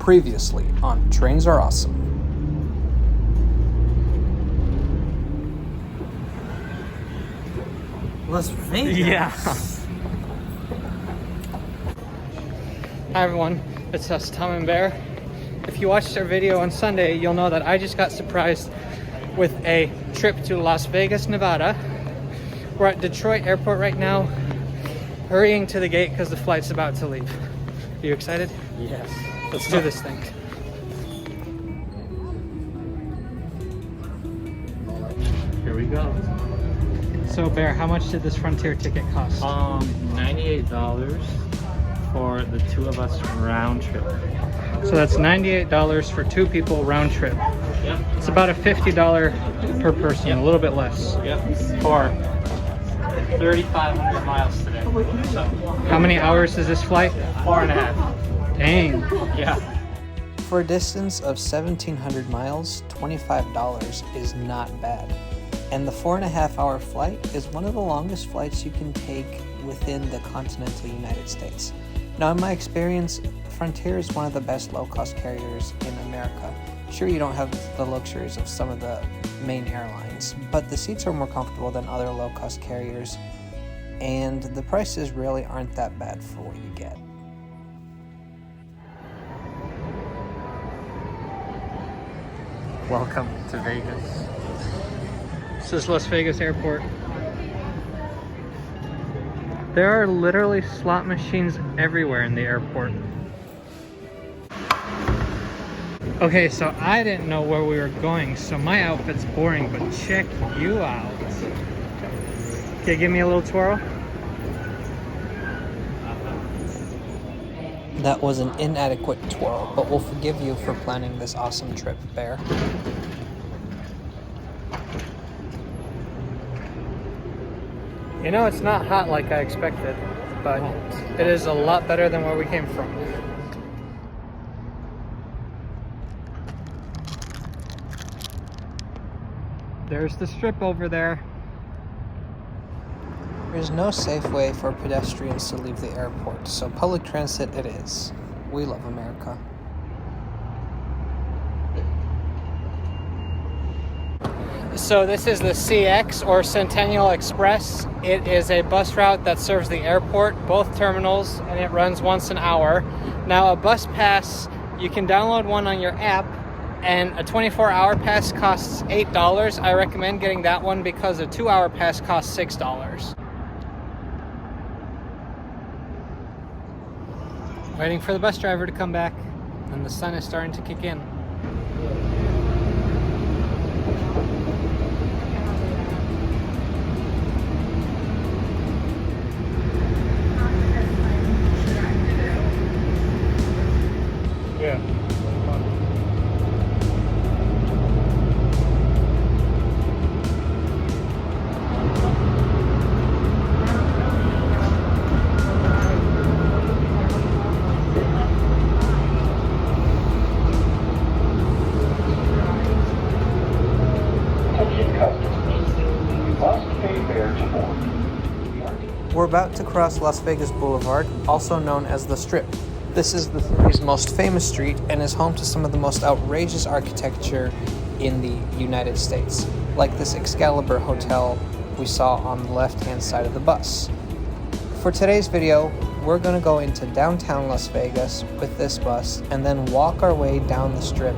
Previously on Trains Are Awesome. Las Vegas. Yeah. Hi everyone, it's us, Tom and Bear. If you watched our video on Sunday, you'll know that I just got surprised with a trip to Las Vegas, Nevada. We're at Detroit Airport right now, hurrying to the gate because the flight's about to leave. Are you excited? Yes. Let's do this thing. Here we go. So Bear, how much did this Frontier ticket cost? $98 for the two of us round trip. So that's $98 for two people round trip. Yep. It's about a $50 per person, Yep. a little bit less. Yep. For 3,500 miles today. So, How many hours is this flight? 4.5. Dang. Yeah. For a distance of 1,700 miles, $25 is not bad. And the 4.5 hour flight is one of the longest flights you can take within the continental United States. Now, in my experience, Frontier is one of the best low-cost carriers in America. Sure, you don't have the luxuries of some of the main airlines, but the seats are more comfortable than other low-cost carriers, and the prices really aren't that bad for what you get. Welcome to Vegas. This is Las Vegas Airport. There are literally slot machines everywhere in the airport. Okay, so I didn't know where we were going, so my outfit's boring, but check you out. Okay, give me a little twirl. That was an inadequate twirl, but we'll forgive you for planning this awesome trip, Bear. You know, it's not hot like I expected, but it is a lot better than where we came from. There's the strip over there. There's no safe way for pedestrians to leave the airport, so public transit it is. We love America. So this is the CX or Centennial Express. It is a bus route that serves the airport, both terminals, and it runs once an hour. Now a bus pass, you can download one on your app, and a 24-hour pass costs $8. I recommend getting that one because a 2-hour pass costs $6. Waiting for the bus driver to come back, and the sun is starting to kick in. Yeah. We're about to cross Las Vegas Boulevard, also known as the Strip. This is the city's most famous street and is home to some of the most outrageous architecture in the United States, like this Excalibur Hotel we saw on the left-hand side of the bus. For today's video, we're going to go into downtown Las Vegas with this bus and then walk our way down the Strip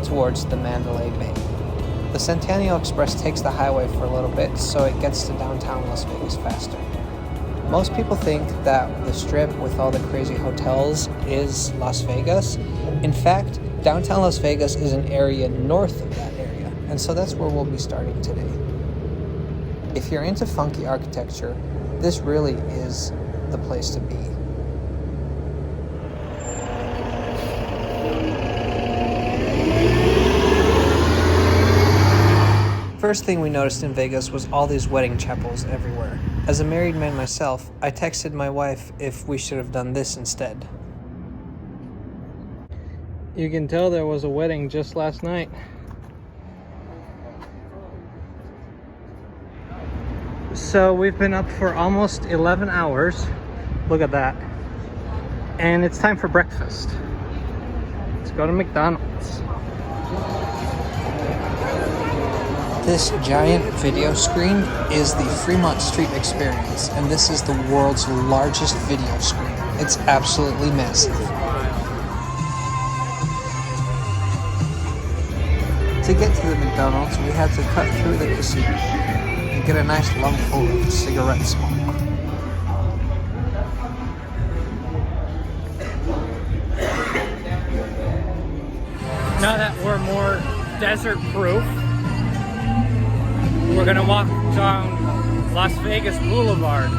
towards the Mandalay Bay. The Centennial Express takes the highway for a little bit, so it gets to downtown Las Vegas faster. Most people think that the Strip with all the crazy hotels is Las Vegas. In fact, downtown Las Vegas is an area north of that area, and so that's where we'll be starting today. If you're into funky architecture, this really is the place to be. First thing we noticed in Vegas was all these wedding chapels everywhere. As a married man myself, I texted my wife if we should have done this instead. You can tell there was a wedding just last night. So we've been up for almost 11 hours. Look at that. And it's time for breakfast. Let's go to McDonald's. This giant video screen is the Fremont Street Experience, and this is the world's largest video screen. It's absolutely massive. To get to the McDonald's, we had to cut through the casino and get a nice lungful of cigarette smoke. Now that we're more desert proof, we're gonna walk down Las Vegas Boulevard.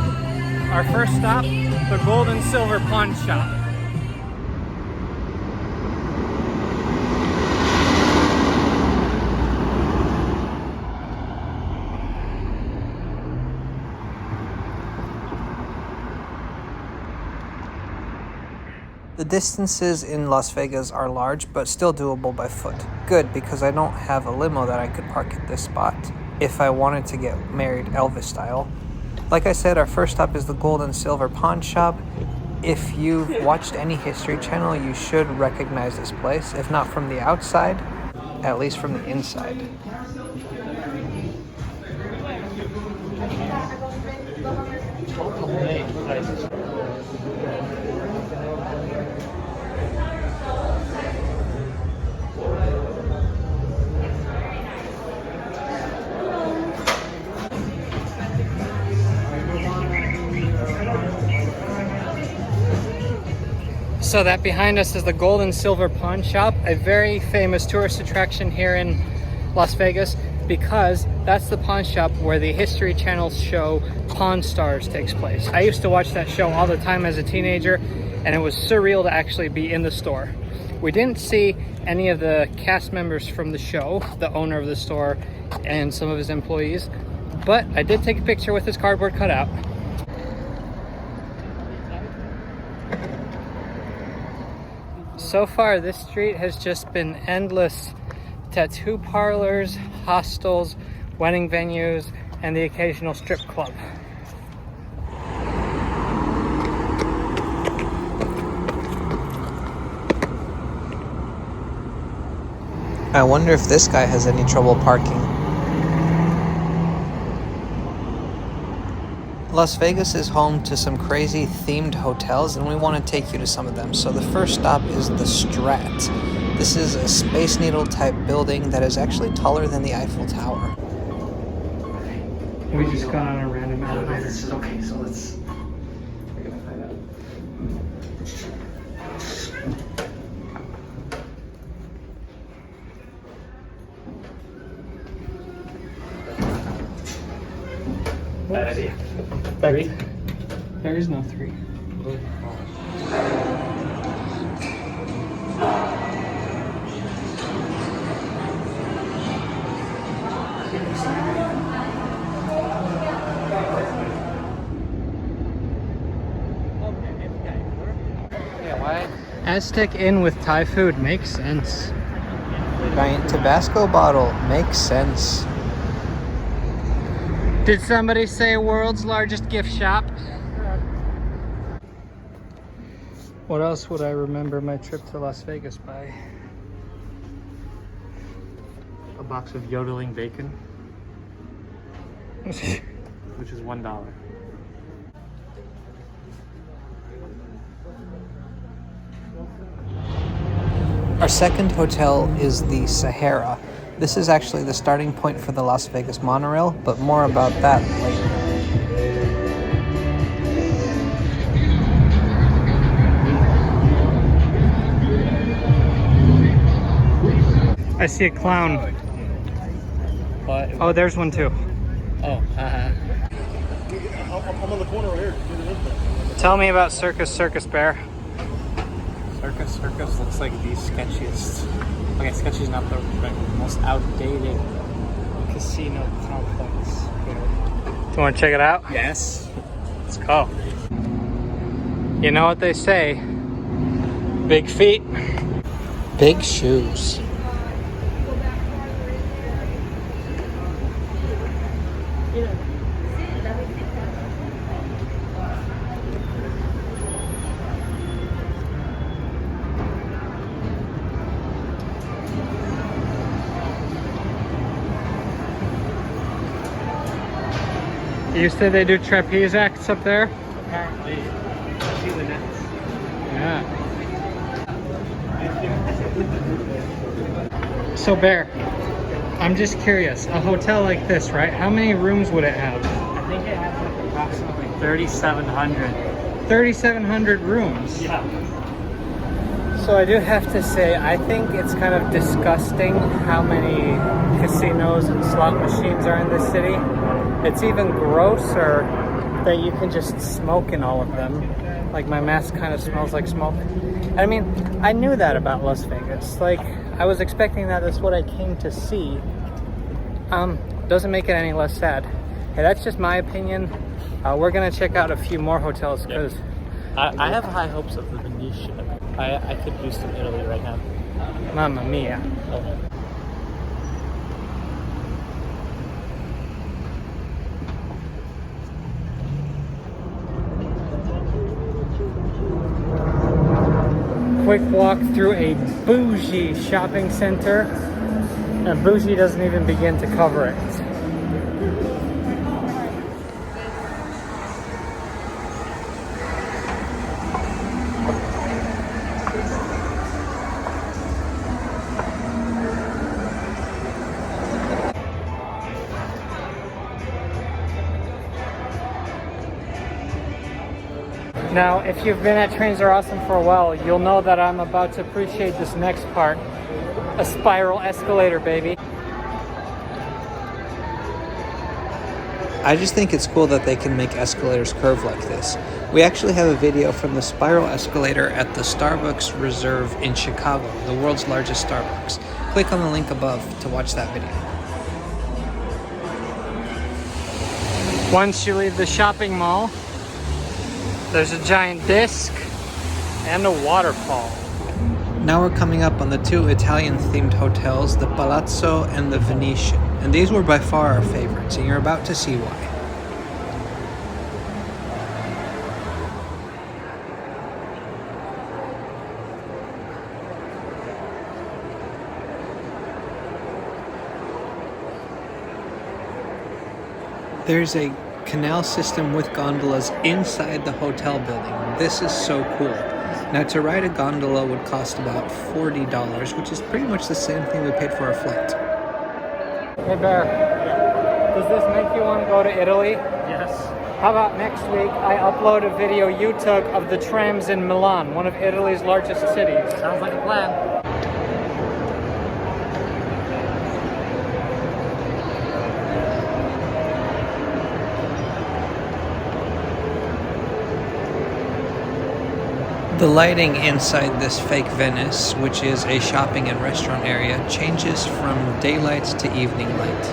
Our first stop, the Gold and Silver Pawn Shop. The distances in Las Vegas are large, but still doable by foot. Good, because I don't have a limo that I could park at this spot if I wanted to get married Elvis style. Like I said, our first stop is the Gold and Silver Pawn Shop. If you've watched any History Channel, you should recognize this place, if not from the outside, at least from the inside. So that behind us is the Gold and Silver Pawn Shop, a very famous tourist attraction here in Las Vegas, because that's the pawn shop where the History Channel show Pawn Stars takes place. I used to watch that show all the time as a teenager, and it was surreal to actually be in the store. We didn't see any of the cast members from the show, the owner of the store and some of his employees, but I did take a picture with his cardboard cutout. So far, this street has just been endless tattoo parlors, hostels, wedding venues, and the occasional strip club. I wonder if this guy has any trouble parking. Las Vegas is home to some crazy themed hotels, and we want to take you to some of them. So the first stop is the Strat. This is a Space Needle type building that is actually taller than the Eiffel Tower. We just got on a random elevator. Okay, so let's... We're gonna find out. Bad idea. Three? There is no three. Aztec Inn with Thai food makes sense. Giant Tabasco bottle makes sense. Did somebody say world's largest gift shop? What else would I remember my trip to Las Vegas by? A box of yodeling bacon, which is $1. Our second hotel is the Sahara. This is actually the starting point for the Las Vegas monorail, but more about that later. I see a clown. What? Oh, there's one too. Oh, I'm on the corner over here. Tell me about Circus Bear. Circus looks like the sketchiest. Okay, sketchy is not the right, most outdated casino complex here. Do you want to check it out? Yes. Let's go. You know what they say? Big feet. Big shoes. You said they do trapeze acts up there? Apparently, I see the nets. Yeah. So Bear, I'm just curious, a hotel like this, right? How many rooms would it have? I think it has like approximately 3,700. 3,700 rooms. Yeah. So I do have to say, I think it's kind of disgusting how many casinos and slot machines are in this city. It's even grosser that you can just smoke in all of them. Like my mask kind of smells like smoke. I mean, I knew that about Las Vegas. Like, I was expecting that. That's what I came to see. Doesn't make it any less sad. Hey, that's just my opinion. We're gonna check out a few more hotels because I have high hopes of the Venetian. I could do some Italy right now. Mamma mia. Quick walk through a bougie shopping center, and bougie doesn't even begin to cover it. Now, if you've been at Trains Are Awesome for a while, you'll know that I'm about to appreciate this next part. A spiral escalator, baby. I just think it's cool that they can make escalators curve like this. We actually have a video from the spiral escalator at the Starbucks Reserve in Chicago, the world's largest Starbucks. Click on the link above to watch that video. Once you leave the shopping mall, there's a giant disc and a waterfall. Now we're coming up on the two Italian-themed hotels, the Palazzo and the Venetian. And these were by far our favorites, and you're about to see why. There's a canal system with gondolas inside the hotel building. This is so cool. Now, to ride a gondola would cost about $40, which is pretty much the same thing we paid for our flight. Hey Bear, does this make you want to go to Italy? Yes. How about next week I upload a video you took of the trams in Milan, one of Italy's largest cities? Sounds like a plan. The lighting inside this fake Venice, which is a shopping and restaurant area, changes from daylight to evening light.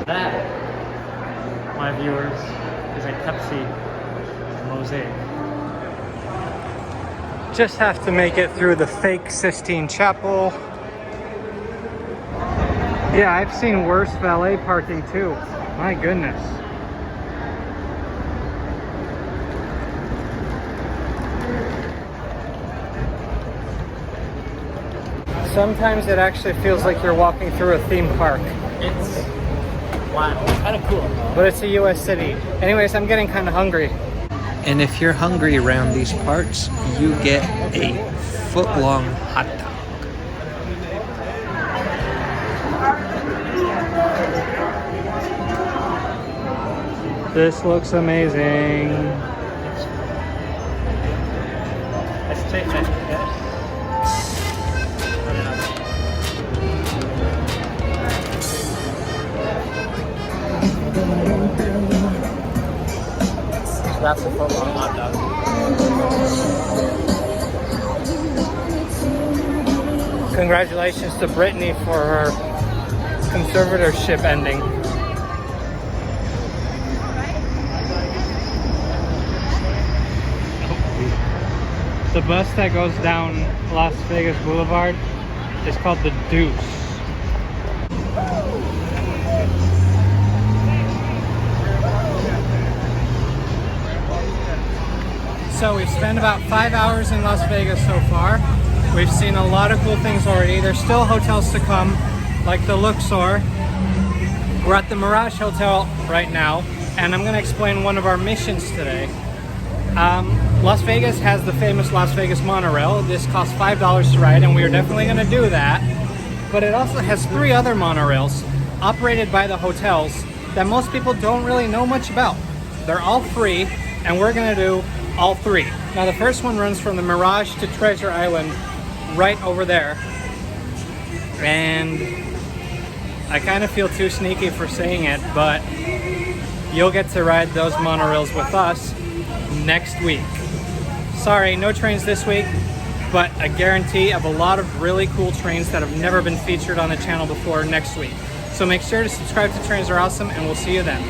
That, my viewers, is a Pepsi mosaic. Just have to make it through the fake Sistine Chapel. Yeah, I've seen worse valet parking too. My goodness. Sometimes it actually feels like you're walking through a theme park. It's wow, kind of cool. But it's a US city. Anyways, I'm getting kind of hungry. And if you're hungry around these parts, you get a foot-long hot dog. This looks amazing. Let's take that. That's a foot-long hot dog. Congratulations to Brittany for her conservatorship ending. The bus that goes down Las Vegas Boulevard is called the Deuce. So we've spent about 5 hours in Las Vegas so far. We've seen a lot of cool things already. There's still hotels to come, like the Luxor. We're at the Mirage Hotel right now. and I'm going to explain one of our missions today. Las Vegas has the famous Las Vegas monorail. This costs $5 to ride, and we are definitely going to do that. But it also has 3 other monorails operated by the hotels that most people don't really know much about. They're all free, and we're going to do all 3. Now, the first one runs from the Mirage to Treasure Island right over there. And I kind of feel too sneaky for saying it, but you'll get to ride those monorails with us next week. Sorry, no trains this week, but a guarantee of a lot of really cool trains that have never been featured on the channel before next week. So make sure to subscribe to Trains Are Awesome, and we'll see you then.